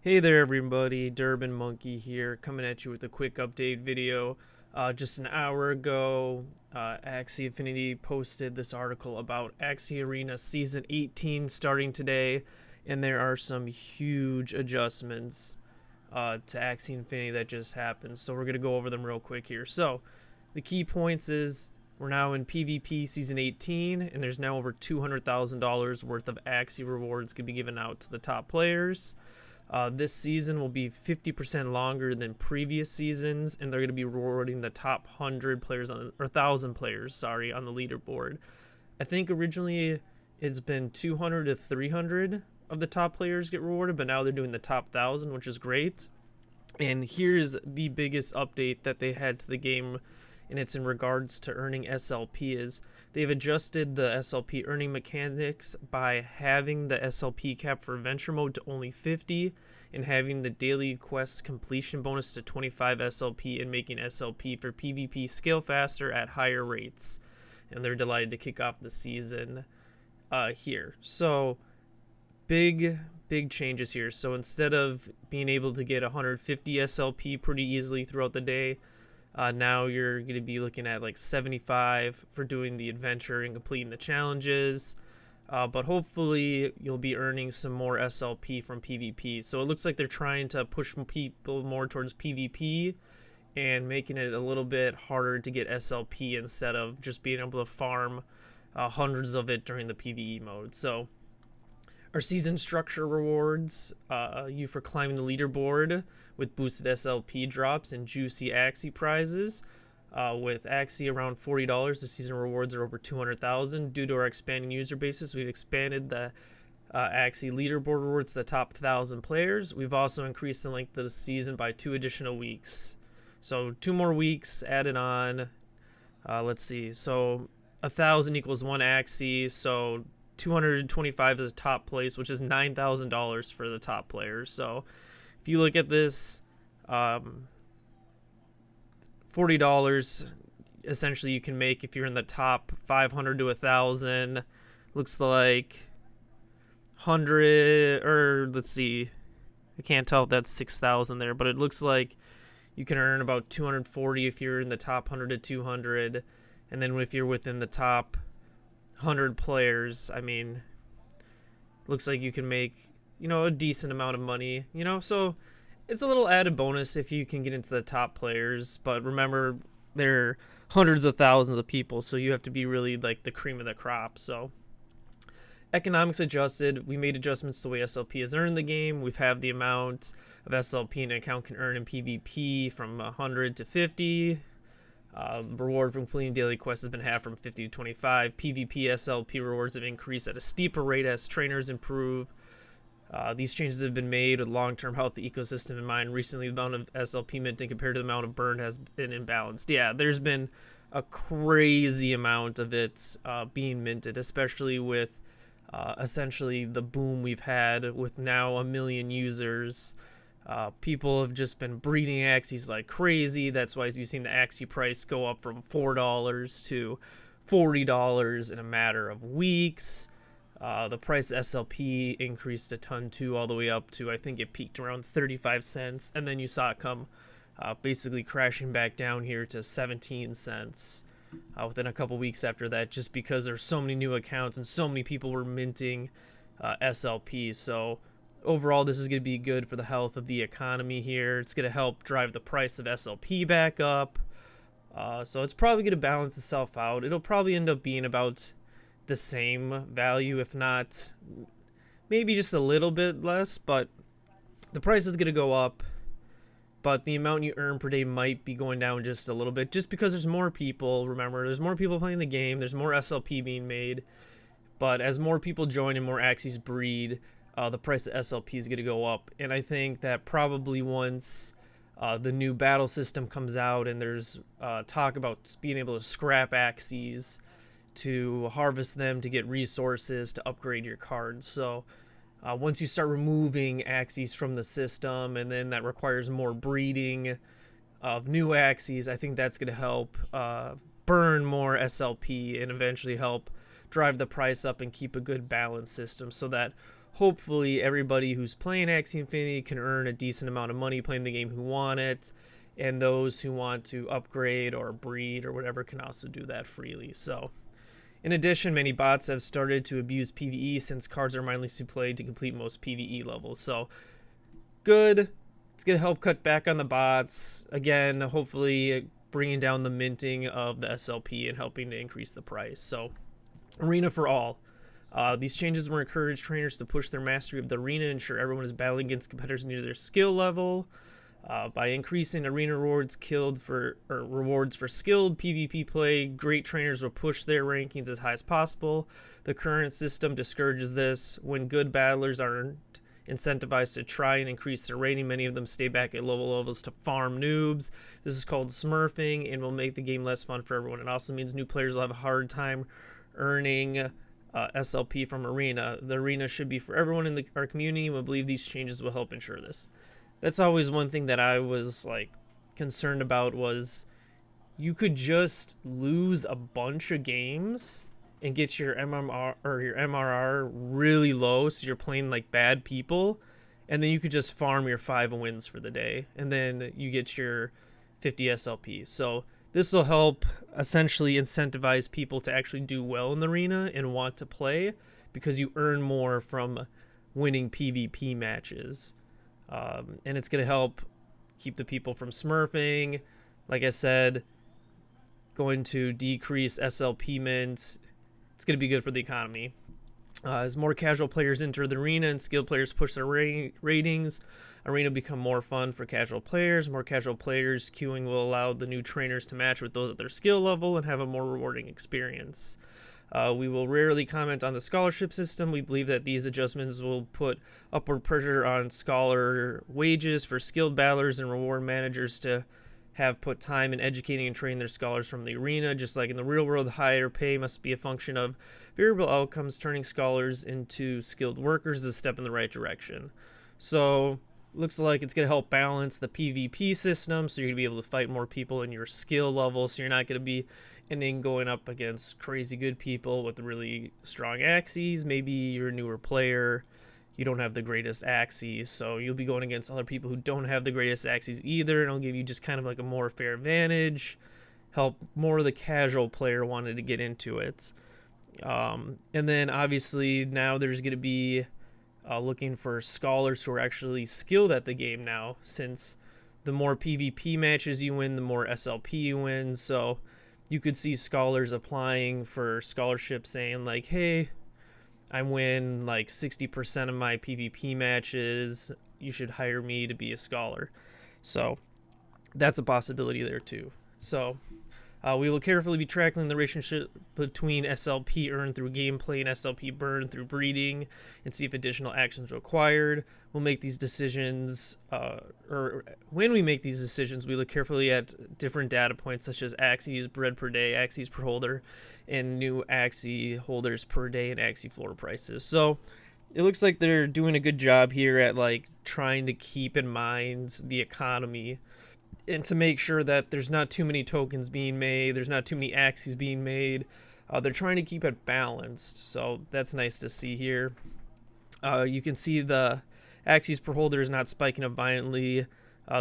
Hey there everybody, Durban Monkey here, coming at you with a quick update video. Just an hour ago, Axie Infinity posted this article about Axie Arena Season 18 starting today, and there are some huge adjustments to Axie Infinity that just happened, so we're going to go over them real quick here. So, the key points is we're now in PvP Season 18, and there's now over $200,000 worth of Axie rewards going to be given out to the top players. This season will be 50% longer than previous seasons, and they're going to be rewarding the top 100 players or 1,000 players, sorry, on the leaderboard. I think originally it's been 200 to 300 of the top players get rewarded, but now they're doing the top 1,000, which is great. And here's the biggest update that they had to the game, and it's in regards to earning SLP. Is they've adjusted the SLP earning mechanics by having the SLP cap for Adventure Mode to only 50 and having the daily quest completion bonus to 25 SLP and making SLP for PvP scale faster at higher rates. And they're delighted to kick off the season here. So big changes here. So instead of being able to get 150 SLP pretty easily throughout the day, now you're going to be looking at like 75 for doing the adventure and completing the challenges. But hopefully you'll be earning some more SLP from PvP. So it looks like they're trying to push people more towards PvP and making it a little bit harder to get SLP instead of just being able to farm hundreds of it during the PvE mode. So our season structure rewards you for climbing the leaderboard with boosted SLP drops and juicy Axie prizes. With Axie around $40, the season rewards are over 200,000. Due to our expanding user basis, we've expanded the Axie leaderboard rewards to the top 1,000 players. We've also increased the length of the season by 2 additional weeks. So 2 more weeks added on. Let's see. So 1,000 equals 1 Axie. So 225 is the top place, which is $9,000 for the top players. So if you look at this, $40 essentially you can make if you're in the top 500 to 1,000. Looks like 100, or let's see, I can't tell if that's 6,000 there, but it looks like you can earn about 240 if you're in the top 100 to 200, and then if you're within the top 100 players, I mean, looks like you can make, a decent amount of money, so it's a little added bonus if you can get into the top players. But remember, there are hundreds of thousands of people, so you have to be really like the cream of the crop. So economics adjusted. We made adjustments to the way SLP is earned in the game. We've had the amount of SLP an account can earn in PvP from 100 to 50. Reward from completing daily quests has been halved from 50 to 25. PvP SLP rewards have increased at a steeper rate as trainers improve. These changes have been made with long-term health of the ecosystem in mind. Recently, the amount of SLP minting compared to the amount of burn has been imbalanced. Yeah, there's been a crazy amount of it being minted, especially with essentially the boom we've had with now 1 million users. People have just been breeding Axies like crazy. That's why you've seen the Axie price go up from $4 to $40 in a matter of weeks. The price of SLP increased a ton too, all the way up to, I think it peaked around 35 cents, and then you saw it come basically crashing back down here to 17 cents within a couple weeks after that, just because there's so many new accounts and so many people were minting SLP. So overall, this is going to be good for the health of the economy here. It's going to help drive the price of SLP back up. So it's probably going to balance itself out. It'll probably end up being about the same value, if not maybe just a little bit less, but the price is going to go up, but the amount you earn per day might be going down just a little bit, just because there's more people. Remember, there's more people playing the game, there's more SLP being made, but as more people join and more Axies breed, the price of SLP is going to go up. And I think that probably once the new battle system comes out and there's talk about being able to scrap Axies to harvest them to get resources to upgrade your cards. So once you start removing Axies from the system, and then that requires more breeding of new Axies, I think that's going to help burn more SLP and eventually help drive the price up and keep a good balance system, so that hopefully everybody who's playing Axie Infinity can earn a decent amount of money playing the game who want it, and those who want to upgrade or breed or whatever can also do that freely. So in addition, many bots have started to abuse PvE since cards are mindlessly played to complete most PvE levels. So good. It's going to help cut back on the bots. Again, hopefully bringing down the minting of the SLP and helping to increase the price. So Arena for All. These changes will encourage trainers to push their mastery of the arena, ensure everyone is battling against competitors near their skill level. By increasing arena rewards rewards for skilled PvP play, great trainers will push their rankings as high as possible. The current system discourages this. When good battlers are incentivized to try and increase their rating, many of them stay back at lower levels to farm noobs. This is called smurfing and will make the game less fun for everyone. It also means new players will have a hard time earning SLP from Arena. The Arena should be for everyone in our community, and we believe these changes will help ensure this. That's always one thing that I was concerned about, was you could just lose a bunch of games and get your MMR or your MRR really low, so you're playing like bad people, and then you could just farm your 5 wins for the day, and then you get your 50 SLP. So this will help essentially incentivize people to actually do well in the arena and want to play, because you earn more from winning PvP matches. And it's going to help keep the people from smurfing. Like I said, going to decrease SLP mint. It's going to be good for the economy. As more casual players enter the arena and skilled players push their ratings, arena will become more fun for casual players. More casual players queuing will allow the new trainers to match with those at their skill level and have a more rewarding experience. We will rarely comment on the scholarship system. We believe that these adjustments will put upward pressure on scholar wages for skilled battlers and reward managers to have put time in educating and training their scholars from the arena. Just like in the real world, higher pay must be a function of variable outcomes. Turning scholars into skilled workers is a step in the right direction. So looks like it's going to help balance the PvP system, so you're going to be able to fight more people in your skill level, so you're not going to be ending going up against crazy good people with really strong Axies. Maybe you're a newer player, you don't have the greatest Axies, so you'll be going against other people who don't have the greatest Axies either, and it'll give you just kind of like a more fair advantage, help more of the casual player wanted to get into it. And then obviously now there's going to be looking for scholars who are actually skilled at the game now, since the more PvP matches you win, the more SLP you win. So you could see scholars applying for scholarships saying like, hey, I win like 60% of my PvP matches, you should hire me to be a scholar. So that's a possibility there too. So we will carefully be tracking the relationship between SLP earned through gameplay and SLP burned through breeding, and see if additional actions are required. We'll make these decisions, or when we make these decisions, we look carefully at different data points such as Axies bred per day, Axies per holder, and new Axie holders per day, and Axie floor prices. So it looks like they're doing a good job here at trying to keep in mind the economy, and to make sure that there's not too many tokens being made, there's not too many Axies being made. They're trying to keep it balanced, so that's nice to see here. You can see the Axies per holder is not spiking up violently.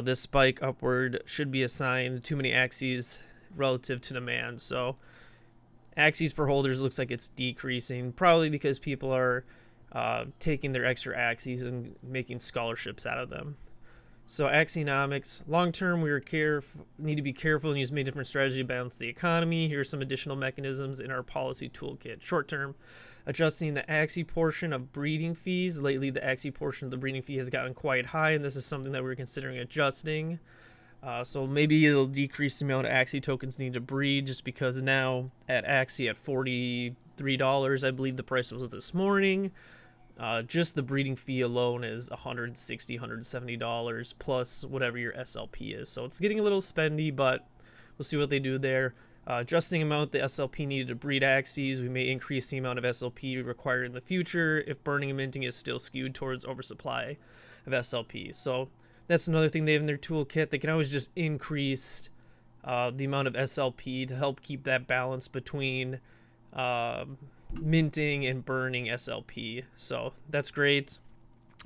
This spike upward should be a sign too many Axies relative to demand. So Axies per holders looks like it's decreasing, probably because people are taking their extra Axies and making scholarships out of them. So Axionomics, long term, we need to be careful and use many different strategies to balance the economy. Here are some additional mechanisms in our policy toolkit. Short term, adjusting the Axie portion of breeding fees. Lately, the Axie portion of the breeding fee has gotten quite high, and this is something that we're considering adjusting. So maybe it'll decrease the amount of Axie tokens needed to breed, just because now at Axie at $43, I believe the price was this morning. Just the breeding fee alone is $160, $170 plus whatever your SLP is. So it's getting a little spendy, but we'll see what they do there. Adjusting amount the SLP needed to breed Axies. We may increase the amount of SLP required in the future if burning and minting is still skewed towards oversupply of SLP. So that's another thing they have in their toolkit. They can always just increase the amount of SLP to help keep that balance between minting and burning SLP. So that's great.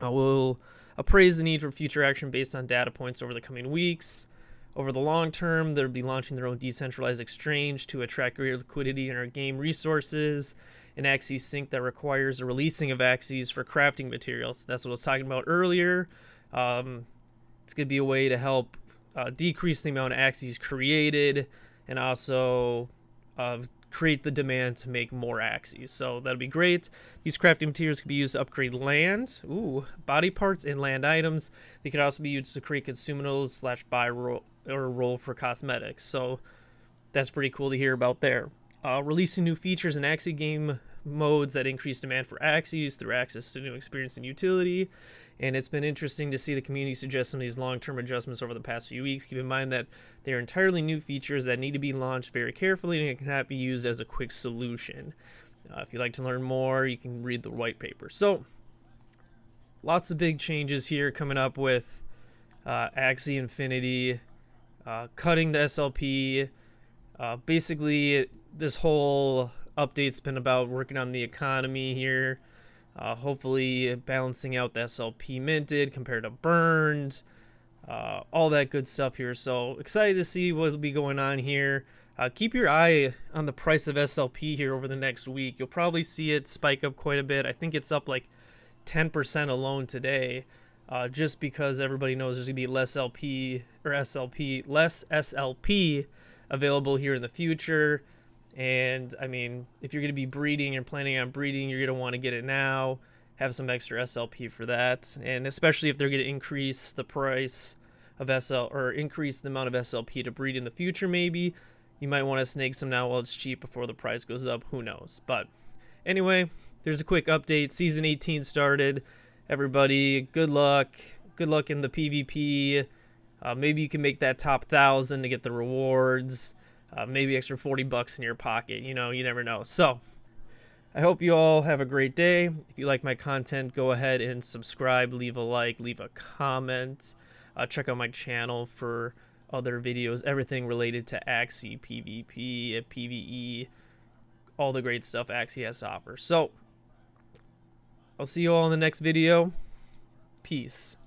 We'll appraise the need for future action based on data points over the coming weeks. Over the long term, they'll be launching their own decentralized exchange to attract greater liquidity in our game resources, an Axie sync that requires the releasing of Axies for crafting materials. That's what I was talking about earlier. It's going to be a way to help decrease the amount of Axies created and also create the demand to make more Axies. So that'll be great. These crafting materials can be used to upgrade land, body parts, and land items. They could also be used to create consumables / buy or roll for cosmetics. So that's pretty cool to hear about there. Releasing new features in Axie game modes that increase demand for Axies through access to new experience and utility. And it's been interesting to see the community suggest some of these long-term adjustments over the past few weeks. Keep in mind that they are entirely new features that need to be launched very carefully and cannot be used as a quick solution. If you'd like to learn more, you can read the white paper. So, lots of big changes here coming up with Axie Infinity, cutting the SLP. Basically, this whole update's been about working on the economy here. Hopefully balancing out the SLP minted compared to burned, all that good stuff here. So excited to see what will be going on here. Keep your eye on the price of SLP here over the next week. You'll probably see it spike up quite a bit. I think it's up like 10% alone today, just because everybody knows there's gonna be less SLP available here in the future. And I mean, if you're going to be breeding and planning on breeding, you're going to want to get it now, have some extra SLP for that. And especially if they're going to increase the price of increase the amount of SLP to breed in the future, maybe you might want to snag some now while it's cheap before the price goes up. Who knows? But anyway, there's a quick update. Season 18 started. Everybody, good luck. Good luck in the PvP. Maybe you can make that top 1,000 to get the rewards. Maybe extra $40 in your pocket. You never know. So, I hope you all have a great day. If you like my content, go ahead and subscribe, leave a like, leave a comment. Check out my channel for other videos, everything related to Axie, PvP, PvE, all the great stuff Axie has to offer. So, I'll see you all in the next video. Peace.